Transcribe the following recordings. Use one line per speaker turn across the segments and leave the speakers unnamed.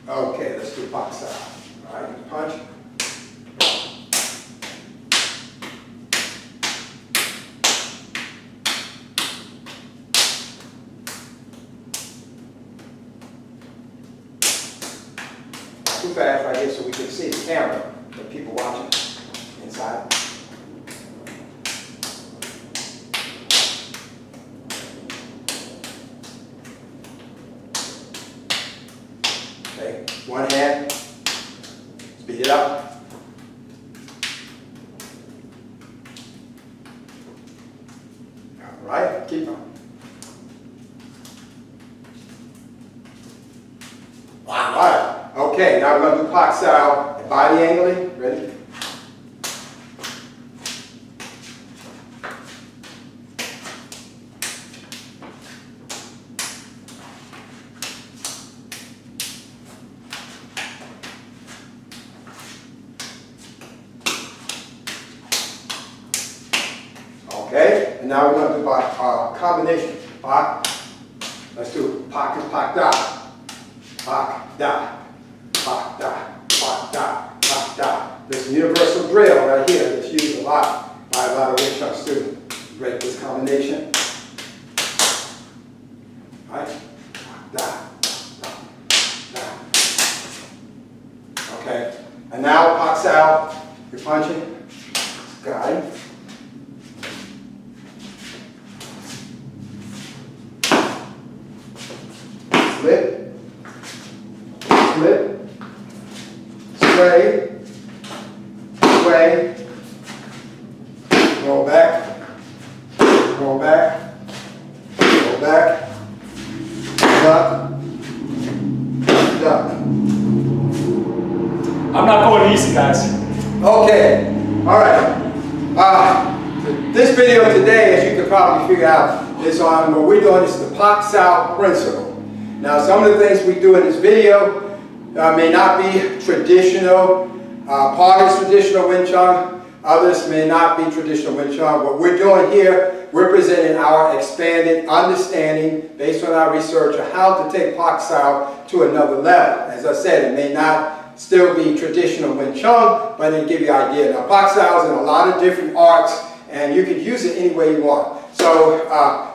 Okay, let's do Pak Sao. All right, you punch. Too fast right here so we can see the camera, the people watching inside. Okay, one hand, speed it up. All right, keep on. All right, okay, now we're going to do Pak Sao and body angling. Ready? Okay, and now we're going to do combination. Pak. Let's do Pak and Pak Da. Pak Da. Pak Da. Pak Da. Pak Da. There's a universal drill right here that's used a lot by a lot of Wing Chun students. Break this combination. Right? Pak Da. Da. Da. Okay, and now Pak Sao. You're punching. Got it. Slip, slip, sway, sway, roll back, roll back, roll back, duck, duck.
I'm not going easy, guys.
Okay, all right. This video today, as you can probably figure out, is on what we're doing is the Pak Sao Principle. Now, some of the things we do in this video may not be traditional. Part is traditional Wing Chun. Others may not be traditional Wing Chun. What we're doing here, we're presenting our expanded understanding based on our research of how to take Pak Sao to another level. As I said, it may not still be traditional Wing Chun, but it'll give you an idea. Now, Pak Sao is in a lot of different arts, and you can use it any way you want. So,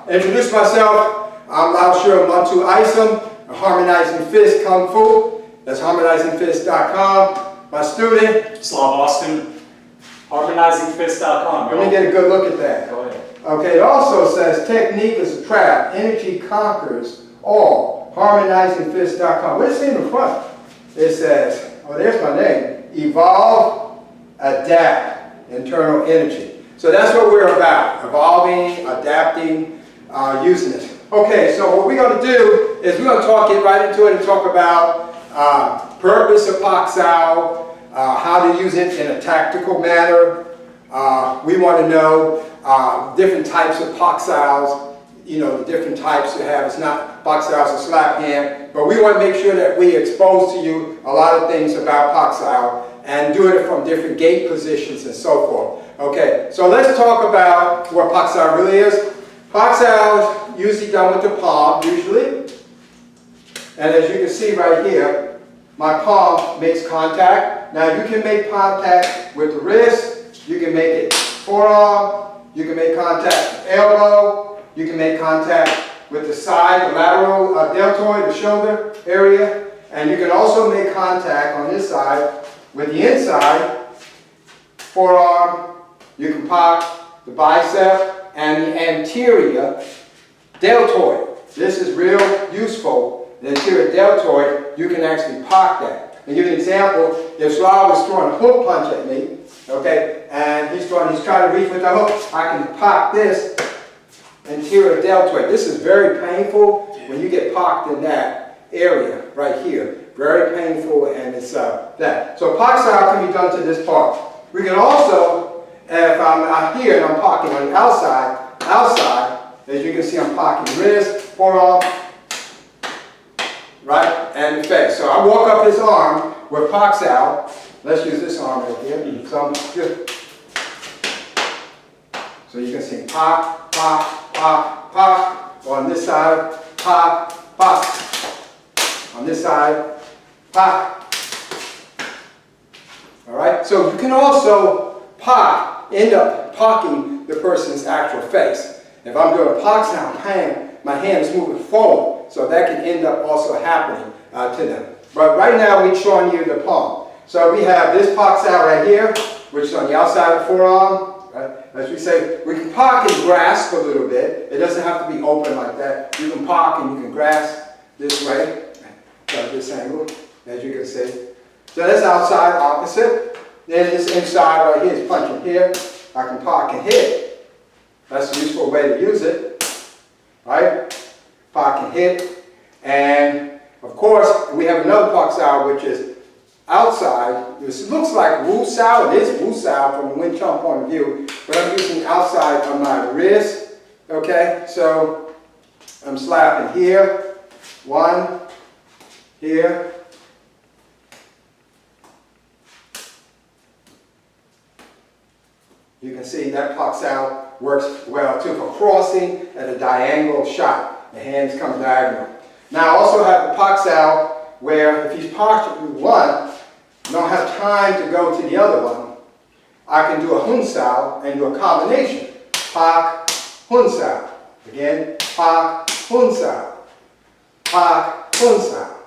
introduce myself. I'm Laoshur, Muntu, Isom, Harmonizing Fist Kung Fu. That's harmonizingfist.com. My student,
Slav Austin, harmonizingfist.com.
let me get a good look at that.
Go ahead.
Okay, it also says technique is a trap. Energy conquers all. Harmonizingfist.com. What does it say in the front? It says, oh, there's my name. Evolve, adapt, internal energy. So that's what we're about. Evolving, adapting, using it. Okay, so what we're going to do is we're going to get right into it and talk about purpose of Pak Sao, how to use it in a tactical manner. We want to know different types of Pak Saos, you know, the different types you have. It's not Pak Sao, it's a slap hand, but we want to make sure that we expose to you a lot of things about Pak Sao and doing it from different gait positions and so forth. Okay, so let's talk about what Pak Sao really is. Pak Sao is usually done with the palm, usually. And as you can see right here, my palm makes contact. Now you can make contact with the wrist, you can make it forearm, you can make contact with elbow, you can make contact with the side, the lateral deltoid, the shoulder area, and you can also make contact on this side with the inside forearm. You can pop the bicep and the anterior deltoid. This is real useful. The anterior deltoid, you can actually pop that. I'll give you an example. If Slav was throwing a hook punch at me, okay, and he's trying to reach with the hook, I can pop this anterior deltoid. This is very painful when you get popped in that area right here. Very painful, and it's that. So Pak Sao can be done to this part. We can also, if I'm out here and I'm pocking on the outside, as you can see, I'm pocking wrist, forearm, right, and the face. So I walk up his arm with Pak Sao. Let's use this arm right here. So I'm just, so you can see pop, pop, pop, pop. On this side, pop, pop. On this side, Pak. All right? So you can also pak, end up parking the person's actual face. If I'm doing a Pak Sao, my hand is moving forward, so that can end up also happening to them. But right now we're showing you the palm. So we have this Pak Sao right here, which is on the outside of the forearm. Right? As we say, we can park and grasp a little bit. It doesn't have to be open like that. You can park and you can grasp this way, at this angle, as you can see. So that's outside, opposite. Then this inside right here is punching here. I can park and hit. That's a useful way to use it. Right? Park and hit. And of course, we have another Pak Sao, which is outside. This looks like Wu Sao. It is Wu Sao from a Wing Chun point of view, but I'm using outside of my wrist. Okay, so I'm slapping here, one, here. You can see that Pak Sao works well too for crossing at a diagonal shot. The hands come diagonal. Now I also have the Pak Sao where if he's parked with one, don't have time to go to the other one, I can do a Hun Sao and do a combination. Pak, Hun Sao. Again, Pak, Hun Sao. Pak, Hun Sao.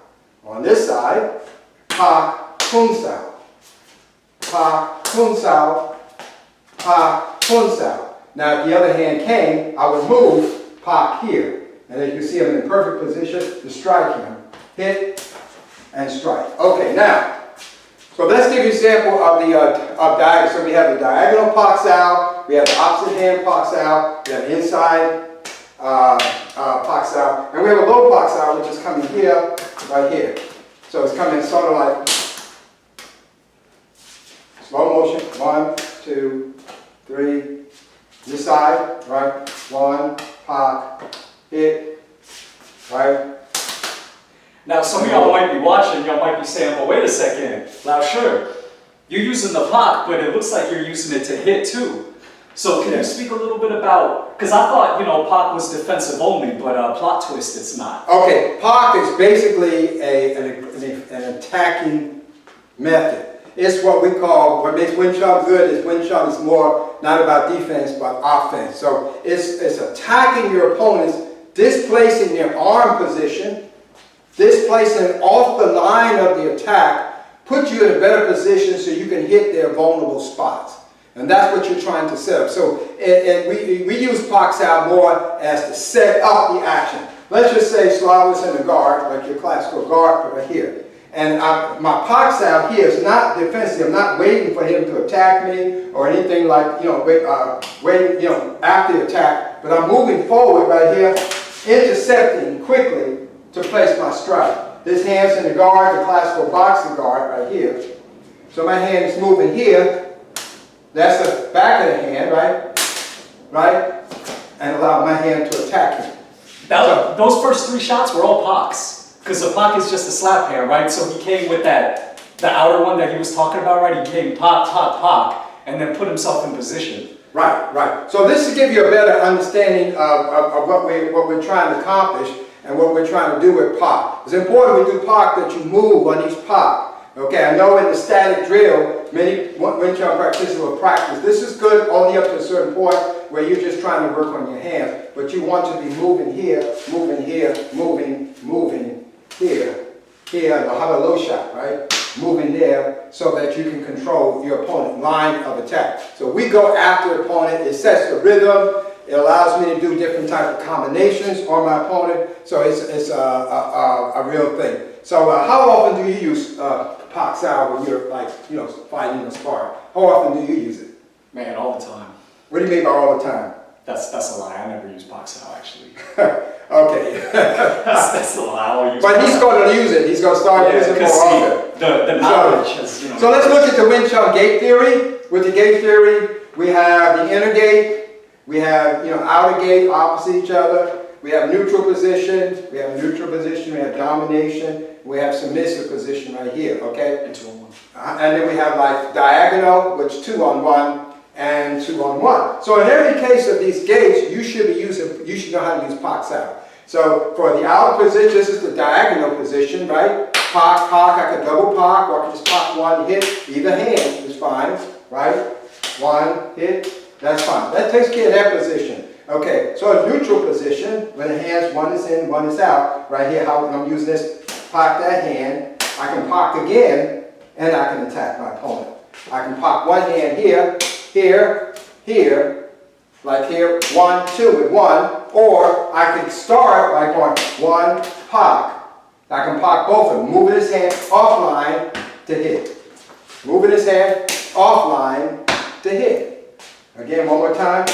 On this side, Pak, Hun Sao. Pak, Hun Sao. Pak, Hun Sao. Now if the other hand came, I would move Pak here. And as you see, I'm in a perfect position to strike him. Hit and strike. Okay, now, so let's give you an example of the diagonal. So we have the diagonal Pak Sao, we have the opposite hand Pak Sao, we have the inside Pak Sao, and we have a low Pak Sao which is coming here, right here. So it's coming sort of like slow motion. 1, 2, 3. This side, right? 1, Pak, hit, right?
Now, some of y'all might be watching, y'all might be saying, well, wait a second, Laoshur, you're using the Pak, but it looks like you're using it to hit too. So can you speak a little bit about, because I thought, Pak was defensive only, but plot twist, it's not.
Okay, Pak is basically an attacking method. It's what we call, what makes Wing Chun good is Wing Chun is more not about defense, but offense. So it's attacking your opponents, displacing their arm position, displacing off the line of the attack, put you in a better position so you can hit their vulnerable spots. And that's what you're trying to set up. So we use Pak Sao more as to set up the action. Let's just say Slav was in the guard, like your classical guard right here. And my Pak Sao here is not defensive. I'm not waiting for him to attack me or anything like, waiting, after the attack. But I'm moving forward right here, intercepting quickly to place my strike. This hand's in the guard, the classical boxing guard right here. So my hand is moving here. That's the back of the hand, right? Right? And allow my hand to attack him.
Those first 3 shots were all Paks. Because the Pak is just a slap hand, right? So he came with the outer one that he was talking about, right? He came Pak, Pak, Pak, and then put himself in position.
Right, right. So this will give you a better understanding of what we're trying to accomplish and what we're trying to do with Pak. It's important when you do Pak that you move on each Pak. Okay, I know in the static drill, many Wing Chun practitioners will practice. This is good only up to a certain point where you're just trying to work on your hands. But you want to be moving here, moving here, moving here, here, and have a low shot, right? Moving there so that you can control your opponent, line of attack. So we go after the opponent, it sets the rhythm, it allows me to do different types of combinations on my opponent, so it's a real thing. So how often do you use Pak Sao when you're fighting a spar? How often do you use it?
Man, all the time.
What do you mean by all the time?
That's a lie. I never use Pak Sao actually.
Okay.
that's a lie. I'll use
but he's going to use it. He's going to start using it more often.
The knowledge is,
So let's look at the Wing Chun gate theory. With the gate theory, we have the inner gate, we have outer gate opposite each other. We have neutral position, we have domination, we have submissive position right here, okay?
And 2 on 1.
And then we have like diagonal, which 2 on 1 and 2 on 1. So in every case of these gates, you should know how to use Pak Sao. So for the outer position, this is the diagonal position, right? Park, I could double park, or I could just park one hit, either hand is fine, right? One hit, that's fine. That takes care of that position. Okay, so a neutral position, when the hands, one is in, one is out, right here, how I'm using this, park that hand, I can park again, and I can attack my opponent. I can park one hand here, here, here, like here, 1, 2 with 1, or I can start by going 1, park. I can park both of them, moving his hand offline to hit. Moving his hand offline to hit. Again, one more time.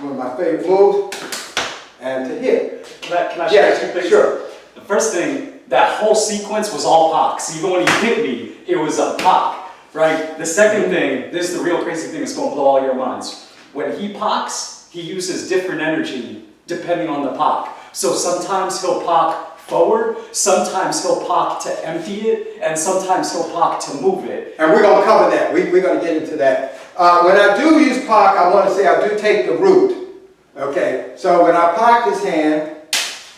One of my favorite moves, and to hit.
Can I share two things?
Sure.
The first thing, that whole sequence was all poks. Even when he hit me, it was a pok, right? The second thing, this is the real crazy thing that's going to blow all your minds. When he poks, he uses different energy depending on the pok. So sometimes he'll pok forward, sometimes he'll pok to empty it, and sometimes he'll pok to move it.
And we're going to cover that. We're going to get into that. When I do use pok, I want to say I do take the root. Okay, so when I pok his hand,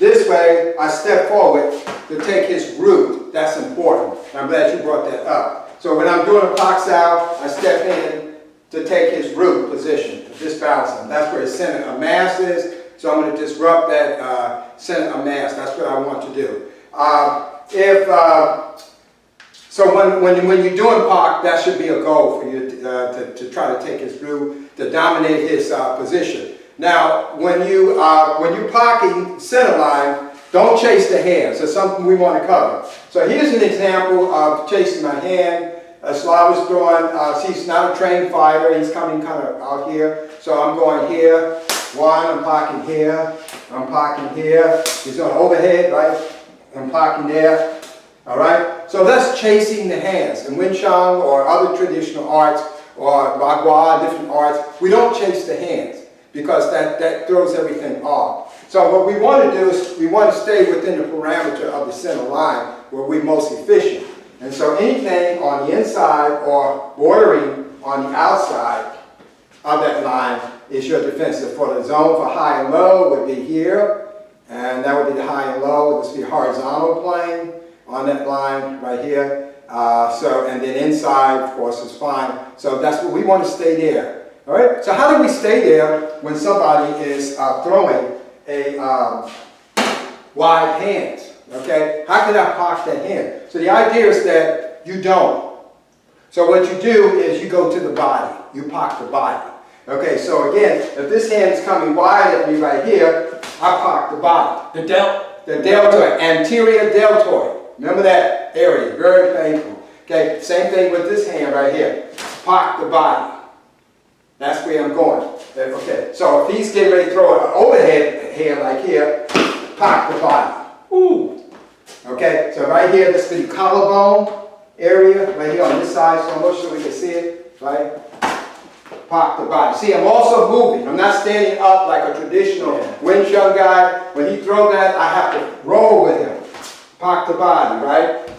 this way I step forward to take his root. That's important. I'm glad you brought that up. So when I'm doing a Pak Sao, I step in to take his root position, to disbalance him. That's where his center of mass is. So I'm going to disrupt that center of mass. That's what I want to do. So when you're doing Pak, that should be a goal for you to try to take his root, to dominate his position. Now, when you parking center line, don't chase the hands. That's something we want to cover. So here's an example of chasing my hand. Slav is throwing, he's not a trained fighter. He's coming kind of out here. So I'm going here. One, I'm parking here. I'm parking here. He's going overhead, right? I'm parking there. All right? So that's chasing the hands. In Wing Chun or other traditional arts or Bagua, different arts, we don't chase the hands because that throws everything off. So what we want to do is we want to stay within the parameter of the center line where we're most efficient. And so anything on the inside or bordering on the outside of that line is your defensive. For the zone for high and low would be here, and that would be the high and low. This would be horizontal plane on that line right here. And then inside, of course, is fine. So that's what we want to stay there. All right. So how do we stay there when somebody is throwing a wide hand? Okay. How can I park that hand? So the idea is that you don't. So what you do is you go to the body. You park the body. Okay. So again, if this hand is coming wide at me right here, I park the body.
The
deltoid, anterior deltoid. Remember that area, very painful. Okay, same thing with this hand right here. Park the body. That's where I'm going. Okay, so if he's getting ready to throw an overhead hand like here, park the body.
Ooh.
Okay, so right here, this is the collarbone area, right here on this side, so I'm not sure we can see it, right? Park the body. See, I'm also moving. I'm not standing up like a traditional Wing Chun guy. When he throws that, I have to roll with him. Park the body, right?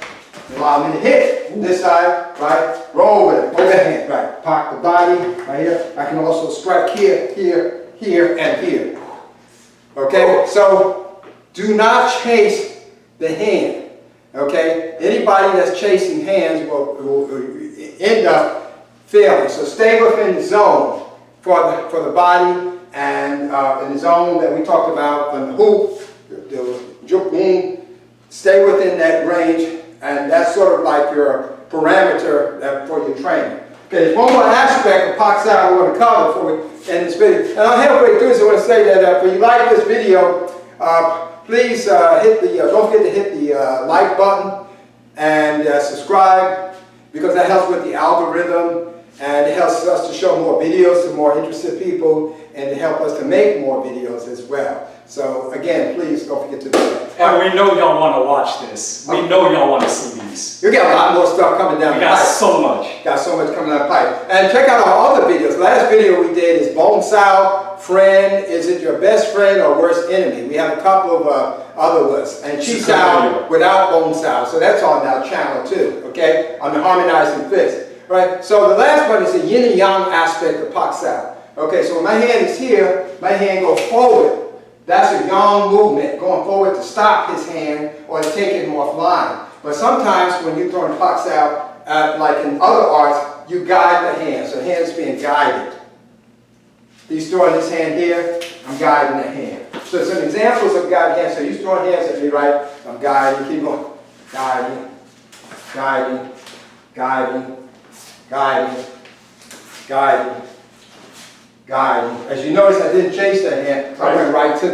Allow me to hit this side, right? Roll with it, overhand, right? Park the body, right here. I can also strike here, here, here, and here. Okay, so do not chase the hand. Okay, anybody that's chasing hands will end up failing. So stay within the zone for the body and in the zone that we talked about, the hoop, the juk wound. Stay within that range, and that's sort of like your parameter for your training. Okay, there's one more aspect of Pak Sao I want to cover before we end this video. And I'm halfway through, so I want to say that if you like this video, please don't forget to hit the like button and subscribe, because that helps with the algorithm, and it helps us to show more videos to more interested people, and to help us to make more videos as well. So again, please don't forget to do that.
And we know y'all want to watch this. We know y'all want to see these.
We got a lot more stuff coming down the pipe.
We got so much.
Got so much coming down the pipe. And check out our other videos. Last video we did is Bong Sao, friend, is it your best friend or worst enemy? We have a couple of other ones. And Chi Sao without Bong Sao. So that's on our channel too, okay? On the Harmonizing fist. Right? So the last one is the yin and yang aspect of Pak Sao. Okay, so when my hand is here, my hand goes forward. That's a yang movement, going forward to stop his hand or to take him offline. But sometimes when you're throwing Pak Sao, like in other arts, you guide the hand. So the hand's being guided. He's throwing his hand here, I'm guiding the hand. So some examples of guiding hands. So he's throwing hands at me, right? I'm guiding, keep going. Guiding, guiding, guiding, guiding, guiding, guiding. As you notice, I didn't chase the hand. I went right to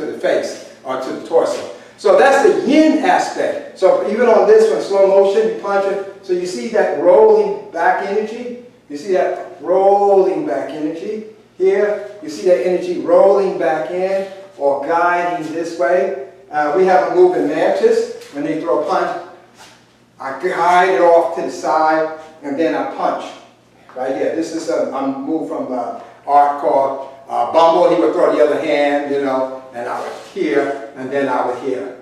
the face or to the torso. So that's the yin aspect. So even on this one, slow motion, you punch it. So you see that rolling back energy? You see that rolling back energy? Here, you see that energy rolling back in or guiding this way. We have a move in mantis. When they throw a punch, I guide it off to the side and then I punch. Right here. This is a move from art called Bumble. He would throw the other hand, you know, and I would here and then I would here.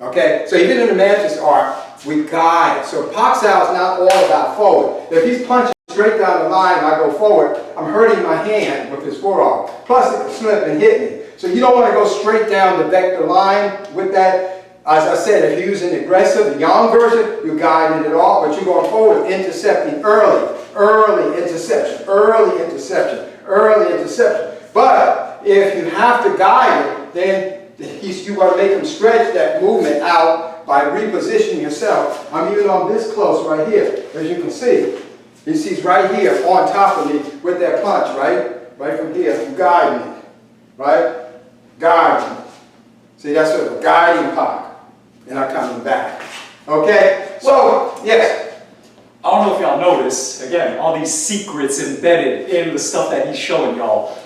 Okay? So even in the mantis art, we guide. So Pak Sao is not all about forward. If he's punching straight down the line and I go forward, I'm hurting my hand with his forearm. Plus it can slip and hit me. So you don't want to go straight down the vector line with that. As I said, if you're using the aggressive, the yang version, you're guiding it off, but you're going forward, intercepting early interception, early interception, early interception. But if you have to guide it, then you want to make him stretch that movement out by repositioning yourself. I'm even on this close right here, as you can see. He's right here on top of me with that punch, right? Right from here, I'm guiding it, right? Guiding. See, that's sort of a guiding Pak. And I'm coming back. Okay? So, yes.
I don't know if y'all noticed, again, all these secrets embedded in the stuff that he's showing y'all.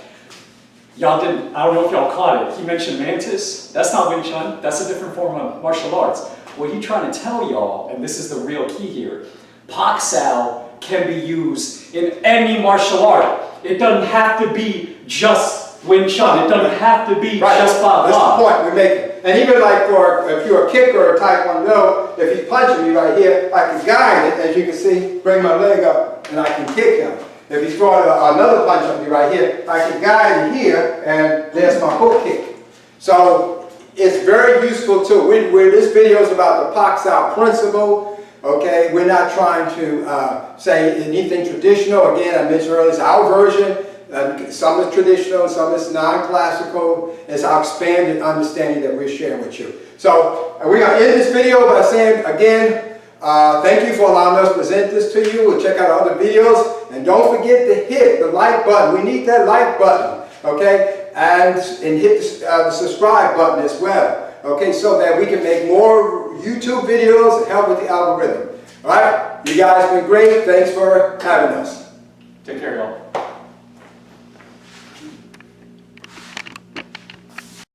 Y'all didn't, I don't know if y'all caught it. He mentioned mantis. That's not Wing Chun. That's a different form of martial arts. What he's trying to tell y'all, and this is the real key here, Pak Sao can be used in any martial art. It doesn't have to be just Wing Chun. It doesn't have to be just blah blah.
That's the point we're making. And even like if you're a kicker or Taekwondo, if he's punching me right here, I can guide it, as you can see, bring my leg up, and I can kick him. If he's throwing another punch on me right here, I can guide it here, and there's my hook kick. So it's very useful too. This video is about the Pak Sao Principle. Okay, we're not trying to say anything traditional. Again, I mentioned earlier, it's our version. Some is traditional, some is non-classical. It's our expanded understanding that we're sharing with you. So we're going to end this video by saying, again, thank you for allowing us to present this to you. We'll check out other videos. And don't forget to hit the like button. We need that like button, okay? And hit the subscribe button as well, okay? So that we can make more YouTube videos and help with the algorithm. All right? You guys have been great. Thanks for having us.
Take care, y'all.